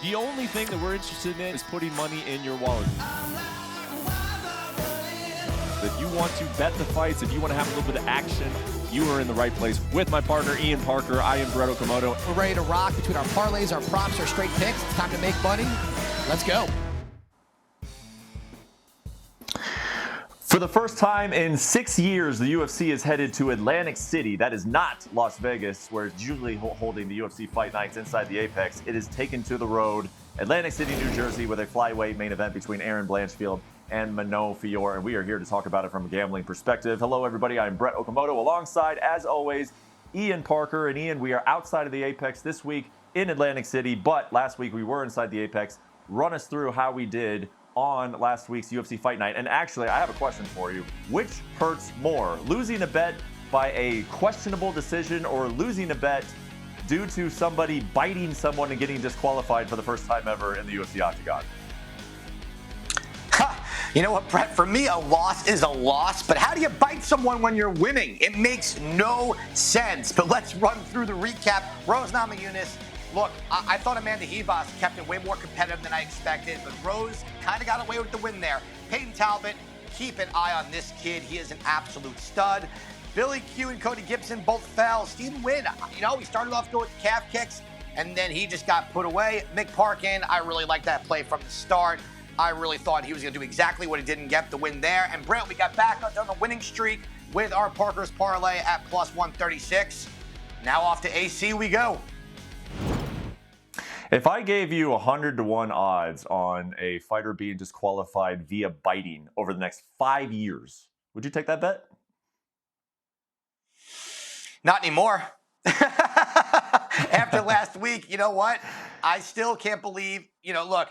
The only thing that we're interested in is putting money in your wallet. If you want to bet the fights, if you want to have a little bit of action, you are in the right place. With my partner, Ian Parker, I am Brett Okamoto. We're ready to rock between our parlays, our props, our straight picks. It's time to make money. Let's go. For the first time in 6 years, the UFC is headed to Atlantic City. That is not Las Vegas, where it's usually holding the UFC Fight Nights inside the Apex. It is taken to the road, Atlantic City, New Jersey, with a flyweight main event between Erin Blanchfield and Manon Fiorot. And we are here to talk about it from a gambling perspective. Hello, everybody. I'm Brett Okamoto, alongside, as always, Ian Parker. And Ian, we are outside of the Apex this week in Atlantic City, but last week we were inside the Apex. Run us through how we did on last week's UFC Fight Night. And actually, I have a question for you. Which hurts more, losing a bet by a questionable decision or losing a bet due to somebody biting someone and getting disqualified for the first time ever in the UFC octagon? You know what, Brett? For me, a loss is a loss, but how do you bite someone when you're winning? It makes no sense. But let's run through the recap. Rose Namajunas. Look, I thought Amanda Ribas kept it way more competitive than I expected, but Rose kind of got away with the win there. Peyton Talbot, keep an eye on this kid. He is an absolute stud. Billy Q and Cody Gibson both fell. Stephen Wynn, he started off good with calf kicks, and then he just got put away. Mick Parkin, I really liked that play from the start. I really thought he was going to do exactly what he didn't get, the win there. And Brett, we got back on the winning streak with our Parker's Parlay at plus 136. Now off to AC we go. If I gave you 100-1 odds on a fighter being disqualified via biting over the next 5 years, would you take that bet? Not anymore. After last week, you know what? I still can't believe, look,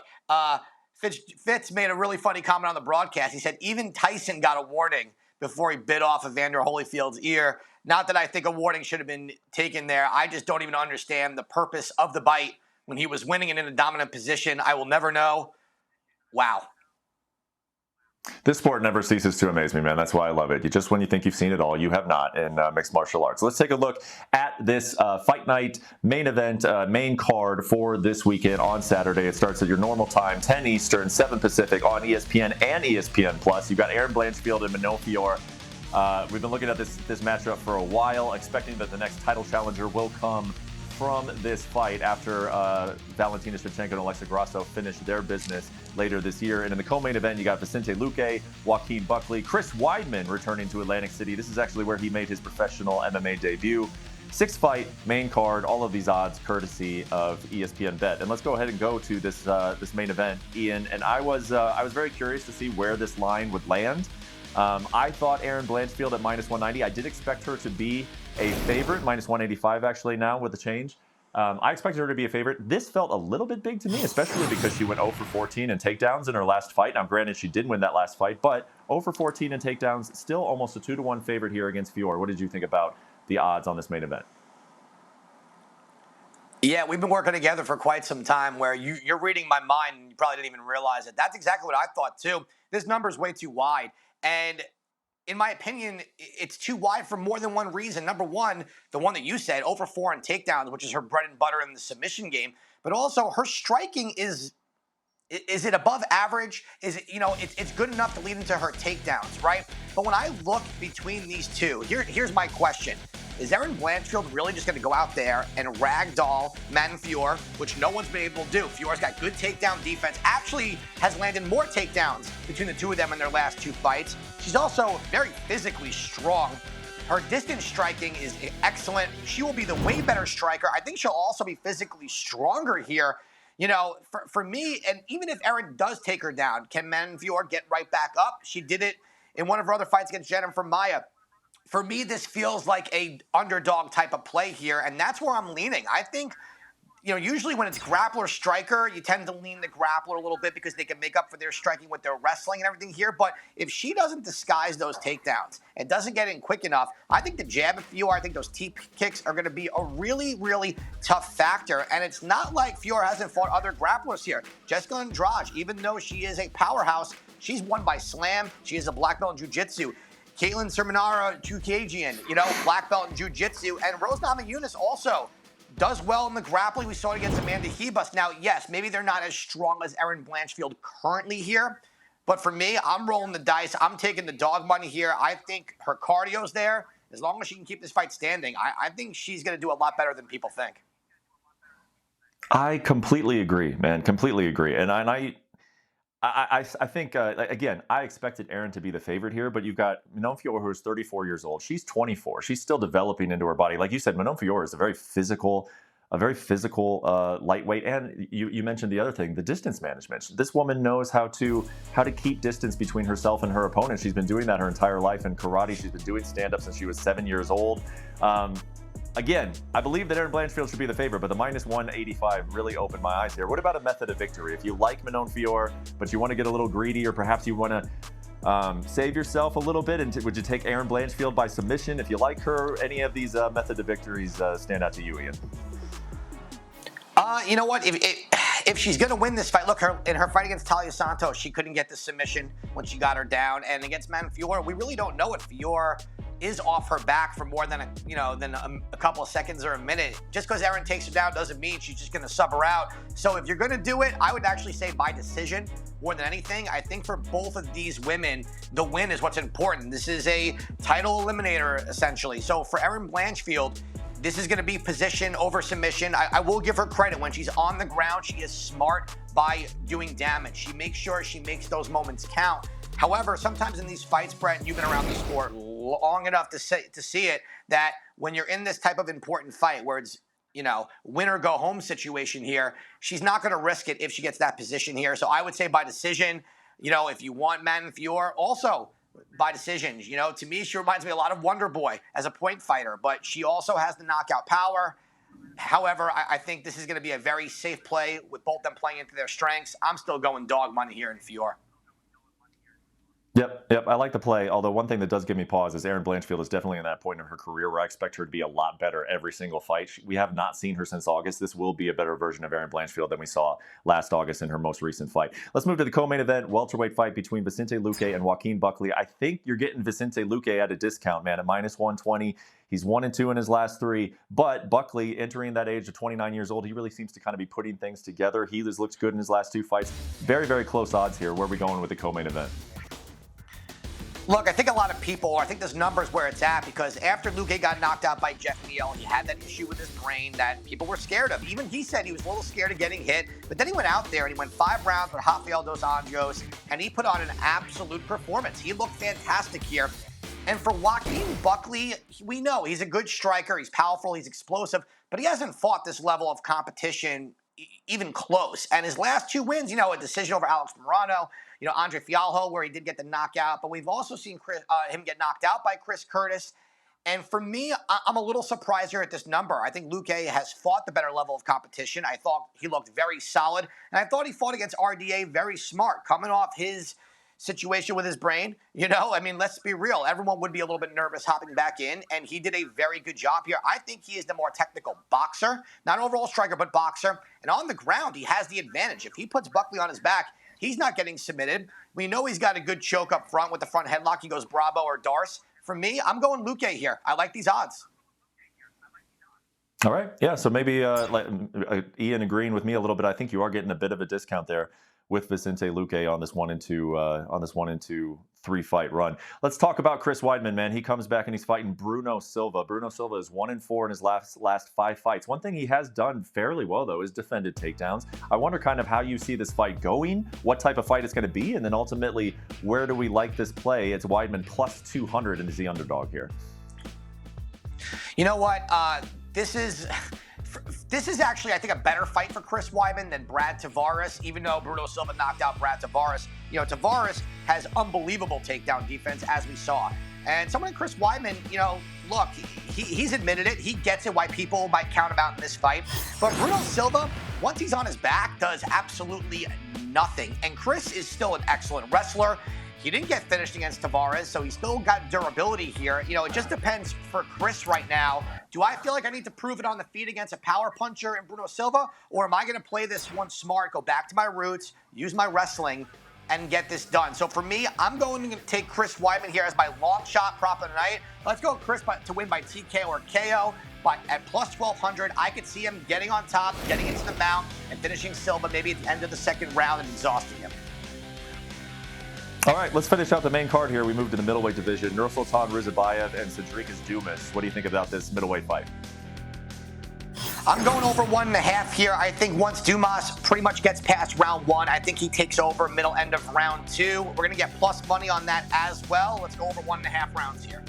Fitz made a really funny comment on the broadcast. He said even Tyson got a warning before he bit off Evander Holyfield's ear. Not that I think a warning should have been taken there. I just don't even understand the purpose of the bite when he was winning and in a dominant position. I will never know. Wow. This sport never ceases to amaze me, man. That's why I love it. Just when you think you've seen it all, you have not in mixed martial arts. Let's take a look at this Fight Night main event, main card for this weekend on Saturday. It starts at your normal time, 10 Eastern, 7 Pacific on ESPN and ESPN Plus. You've got Erin Blanchfield and Manon Fiorot. We've been looking at this matchup for a while, expecting that the next title challenger will come from this fight after Valentina Shevchenko and Alexa Grasso finished their business later this year. And in the co-main event, you got Vicente Luque, Joaquin Buckley, Chris Weidman returning to Atlantic City. This is actually where he made his professional MMA debut. 6-fight main card, all of these odds courtesy of ESPN BET. And let's go ahead and go to this main event, Ian. And I was very curious to see where this line would land. I thought Erin Blanchfield at minus 190. I did expect her to be a favorite, minus 185 actually now with the change. I expected her to be a favorite. This felt a little bit big to me, especially because she went 0 for 14 in takedowns in her last fight. Now, granted, she did win that last fight, but 0 for 14 in takedowns, still almost a 2-1 favorite here against Fiorot. What did you think about the odds on this main event? Yeah, we've been working together for quite some time where you're reading my mind and you probably didn't even realize it. That's exactly what I thought too. This number's way too wide. And in my opinion, it's too wide for more than one reason. Number one, the one that you said, over 4 in takedowns, which is her bread and butter in the submission game. But also, her striking is it above average? Is it, it's good enough to lead into her takedowns, right? But when I look between these two, here's my question. Is Erin Blanchfield really just going to go out there and ragdoll Manon Fiorot, which no one's been able to do? Fiorot's got good takedown defense, actually has landed more takedowns between the two of them in their last 2 fights. She's also very physically strong. Her distance striking is excellent. She will be the way better striker. I think she'll also be physically stronger here. For me, and even if Erin does take her down, can Manon Fiorot get right back up? She did it in one of her other fights against Jennifer Maia. For me, this feels like a underdog type of play here, and that's where I'm leaning. I think, usually when it's grappler striker, you tend to lean the grappler a little bit because they can make up for their striking with their wrestling and everything here. But if she doesn't disguise those takedowns and doesn't get in quick enough, I think the jab of Fiorot, I think those T kicks are going to be a really, really tough factor. And it's not like Fiorot hasn't fought other grapplers here. Jessica Andrade, even though she is a powerhouse, she's won by slam. She is a black belt in jiu-jitsu. Caitlin Sermonara Chukagian, black belt in jiu-jitsu. And Rose Namajunas also does well in the grappling. We saw it against Amanda Hebus. Now, yes, maybe they're not as strong as Erin Blanchfield currently here, but for me, I'm rolling the dice. I'm taking the dog money here. I think her cardio's there. As long as she can keep this fight standing, I think she's going to do a lot better than people think. I completely agree, man. Completely agree. And I think, again, I expected Erin to be the favorite here, but you've got Manon Fiorot, who is 34 years old. She's 24. She's still developing into her body. Like you said, Manon Fiorot is a very physical lightweight. And you mentioned the other thing, the distance management. This woman knows how to keep distance between herself and her opponent. She's been doing that her entire life in karate. She's been doing stand-up since she was 7 years old. Again, I believe that Erin Blanchfield should be the favorite, but the -185 really opened my eyes here. What about a method of victory? If you like Manon Fiorot, but you want to get a little greedy, or perhaps you want to save yourself a little bit, and would you take Erin Blanchfield by submission? If you like her, any of these method of victories stand out to you, Ian? You know what? If she's going to win this fight, look, in her fight against Talia Santos, she couldn't get the submission when she got her down. And against Manon Fiorot, we really don't know if Fiorot is off her back for more than a couple of seconds or a minute. Just because Erin takes her down doesn't mean she's just going to sub her out. So if you're going to do it, I would actually say by decision more than anything. I think for both of these women, the win is what's important. This is a title eliminator, essentially. So for Erin Blanchfield, this is going to be position over submission. I will give her credit. When she's on the ground, she is smart by doing damage. She makes sure she makes those moments count. However, sometimes in these fights, Brett, and you've been around the sport long enough to see it, that when you're in this type of important fight where it's, win or go home situation here, she's not going to risk it if she gets that position here. So I would say by decision, if you want Manon Fiorot, also by decision. To me, she reminds me a lot of Wonder Boy as a point fighter, but she also has the knockout power. However, I think this is going to be a very safe play with both them playing into their strengths. I'm still going dog money here in Fiorot. Yep. I like the play, although one thing that does give me pause is Erin Blanchfield is definitely in that point in her career where I expect her to be a lot better every single fight. We have not seen her since August. This will be a better version of Erin Blanchfield than we saw last August in her most recent fight. Let's move to the co-main event, welterweight fight between Vicente Luque and Joaquin Buckley. I think you're getting Vicente Luque at a discount, man, at -120. He's 1-2 in his last 3, but Buckley, entering that age of 29 years old, he really seems to kind of be putting things together. He has looked good in his last 2 fights. Very, very close odds here. Where are we going with the co-main event? Look, I think a lot of people, I think this number's where it's at, because after Luque got knocked out by Jeff Neal, he had that issue with his brain that people were scared of. Even he said he was a little scared of getting hit, but then he went out there and he went 5 rounds with Rafael dos Anjos, and he put on an absolute performance. He looked fantastic here. And for Joaquin Buckley, we know he's a good striker, he's powerful, he's explosive, but he hasn't fought this level of competition even close. And his last 2 wins, a decision over Alex Morano, Andre Fialho, where he did get the knockout, but we've also seen him get knocked out by Chris Curtis. And for me, I'm a little surprised here at this number. I think Luque has fought the better level of competition. I thought he looked very solid, and I thought he fought against RDA very smart, coming off his situation with his brain. Let's be real. Everyone would be a little bit nervous hopping back in, and he did a very good job here. I think he is the more technical boxer, not overall striker, but boxer. And on the ground, he has the advantage. If he puts Buckley on his back, he's not getting submitted. We know he's got a good choke up front with the front headlock. He goes Bravo or Darce. For me, I'm going Luque here. I like these odds. All right. Yeah, so maybe Ian agreeing with me a little bit. I think you are getting a bit of a discount there with Vicente Luque on this 1-2 3-fight run. Let's talk about Chris Weidman, man. He comes back and he's fighting Bruno Silva. Bruno Silva is 1-4 in his last 5 fights. One thing he has done fairly well, though, is defended takedowns. I wonder kind of how you see this fight going, what type of fight it's going to be, and then ultimately, where do we like this play? It's Weidman plus 200 and is the underdog here. You know what? This is actually, I think, a better fight for Chris Weidman than Brad Tavares, even though Bruno Silva knocked out Brad Tavares. Tavares has unbelievable takedown defense, as we saw. And someone like Chris Weidman, look, he's admitted it. He gets it why people might count him out in this fight. But Bruno Silva, once he's on his back, does absolutely nothing. And Chris is still an excellent wrestler. He didn't get finished against Tavares, so he's still got durability here. It just depends for Chris right now. Do I feel like I need to prove it on the feet against a power puncher in Bruno Silva? Or am I going to play this one smart, go back to my roots, use my wrestling, and get this done? So for me, I'm going to take Chris Weidman here as my long shot prop of the night. Let's go Chris to win by TK or KO. but at plus 1,200, I could see him getting on top, getting into the mount, and finishing Silva maybe at the end of the second round and exhausting him. All right, let's finish out the main card here. We move to the middleweight division. Nursultan Rizbayev and Cedric Dumas. What do you think about this middleweight fight? I'm going over 1.5 here. I think once Dumas pretty much gets past round 1, I think he takes over middle end of round 2. We're going to get plus money on that as well. Let's go over 1.5 rounds here.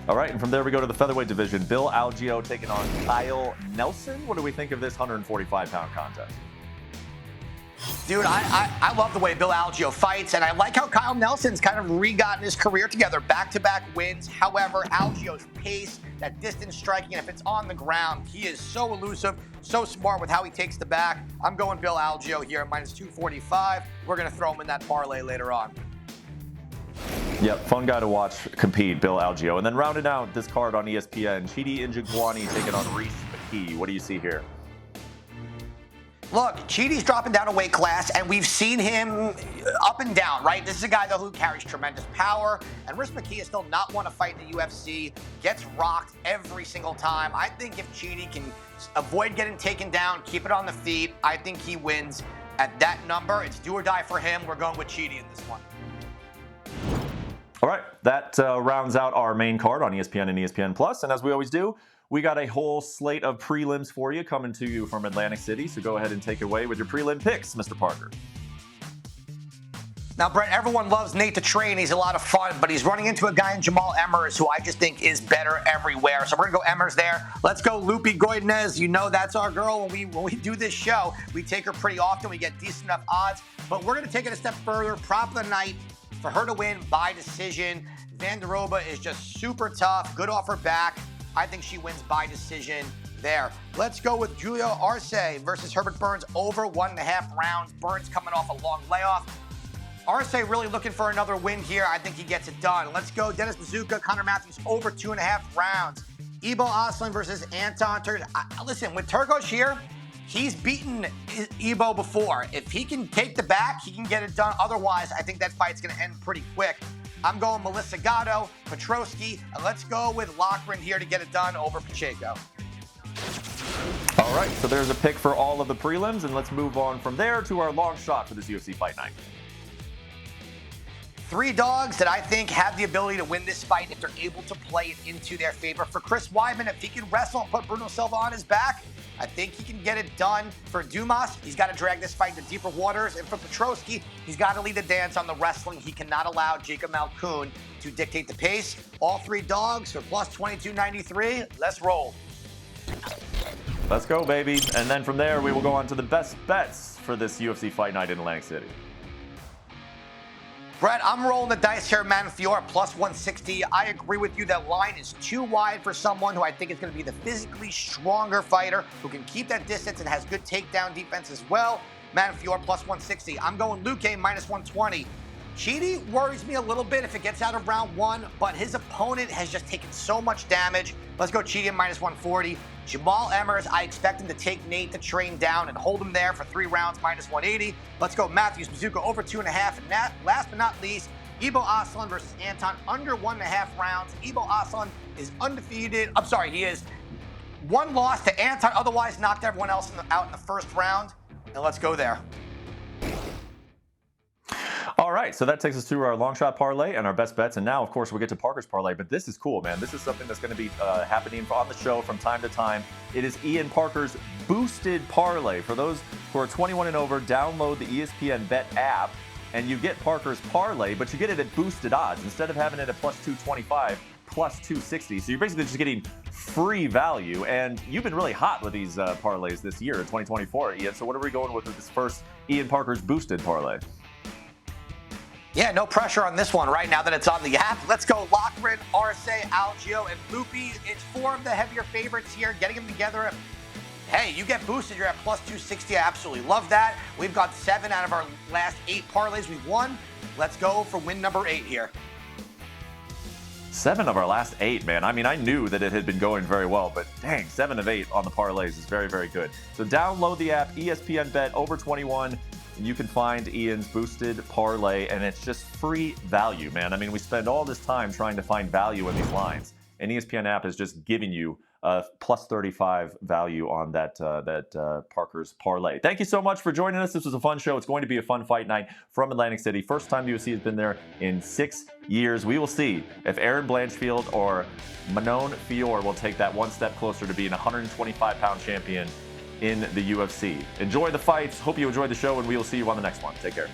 All right, and from there we go to the featherweight division. Bill Algeo taking on Kyle Nelson. What do we think of this 145-pound contest? Dude, I love the way Bill Algeo fights, and I like how Kyle Nelson's kind of re-gotten his career together. Back-to-back wins. However, Algeo's pace, that distance striking, and if it's on the ground, he is so elusive, so smart with how he takes the back. I'm going Bill Algeo here at minus 245. We're going to throw him in that parlay later on. Yep, fun guy to watch compete, Bill Algeo. And then rounding out this card on ESPN, Chidi Njokuani taking on Reese McKee. What do you see here? Look, Chidi's dropping down a weight class, and we've seen him up and down, right? This is a guy, though, who carries tremendous power, and Rhys McKee has still not won a fight in the UFC, gets rocked every single time. I think if Chidi can avoid getting taken down, keep it on the feet, I think he wins at that number. It's do or die for him. We're going with Chidi in this one. All right, that rounds out our main card on ESPN and ESPN Plus, and as we always do, we got a whole slate of prelims for you coming to you from Atlantic City, so go ahead and take it away with your prelim picks, Mr. Parker. Now, Brett, everyone loves Nate to train. He's a lot of fun, but he's running into a guy in Jamal Emmers who I just think is better everywhere. So we're going to go Emmers there. Let's go Luque Goydnes. You know that's our girl. When we do this show, we take her pretty often. We get decent enough odds, but we're going to take it a step further. Prop of the night for her to win by decision. Vanderoba is just super tough. Good off her back. I think she wins by decision there. Let's go with Julio Arce versus Herbert Burns over 1.5 rounds. Burns coming off a long layoff. Arce really looking for another win here. I think he gets it done. Let's go Dennis Bazooka, Connor Matthews over 2.5 rounds. Ibo Aslan versus Anton Turgos. Listen, with Turgos here, he's beaten Ibo before. If he can take the back, he can get it done. Otherwise, I think that fight's going to end pretty quick. I'm going Melissa Gatto, Petrosky, and let's go with Loughran here to get it done over Pacheco. All right, so there's a pick for all of the prelims, and let's move on from there to our long shot for this UFC Fight Night. 3 dogs that I think have the ability to win this fight if they're able to play it into their favor. For Chris Weidman, if he can wrestle and put Bruno Silva on his back, I think he can get it done. For Dumas, he's got to drag this fight to deeper waters. And for Petrosky, he's got to lead the dance on the wrestling. He cannot allow Jacob Malkoun to dictate the pace. All 3 dogs for plus 22.93. Let's roll. Let's go, baby. And then from there, we will go on to the best bets for this UFC Fight Night in Atlantic City. Brett, I'm rolling the dice here, man. Fiorot plus 160. I agree with you. That line is too wide for someone who I think is going to be the physically stronger fighter who can keep that distance and has good takedown defense as well. Man, Fiorot plus 160. I'm going Luque minus 120. Chidi worries me a little bit if it gets out of round 1, but his opponent has just taken so much damage. Let's go Chidi minus 140. Jamal Emmers, I expect him to take Nate to train down and hold him there for 3 rounds, minus 180. Let's go Matthews Bazooka over 2.5. And last but not least, Ibo Aslan versus Anton under 1.5 rounds. Ibo Aslan is undefeated. I'm sorry, he is 1 loss to Anton, otherwise knocked everyone else out in the first round. And let's go there. All right, so that takes us through our long shot parlay and our best bets. And now, of course, we'll get to Parker's parlay. But this is cool, man. This is something that's going to be happening on the show from time to time. It is Ian Parker's boosted parlay. For those who are 21 and over, download the ESPN BET app, and you get Parker's parlay, but you get it at boosted odds. Instead of having it at plus 225, plus 260. So you're basically just getting free value. And you've been really hot with these parlays this year in 2024, Ian. So what are we going with this first Ian Parker's boosted parlay? Yeah, no pressure on this one right now that it's on the app. Let's go Loughran, Arce, Algeo, and Luque. It's 4 of the heavier favorites here. Getting them together. Hey, you get boosted. You're at plus 260. I absolutely love that. We've got 7 out of our last 8 parlays we've won. Let's go for win number 8 here. 7 of our last 8, man. I mean, I knew that it had been going very well, but dang, 7 of 8 on the parlays is very, very good. So download the app, ESPN Bet over 21. You can find Ian's boosted parlay, and it's just free value, man. I mean, we spend all this time trying to find value in these lines. and ESPN app is just giving you plus 35 value on that Parker's parlay. Thank you so much for joining us. This was a fun show. It's going to be a fun fight night from Atlantic City. First time the UFC has been there in 6 years. We will see if Erin Blanchfield or Manon Fiorot will take that one step closer to being a 125-pound champion in the UFC. Enjoy the fights. Hope you enjoyed the show, and we will see you on the next one. Take care.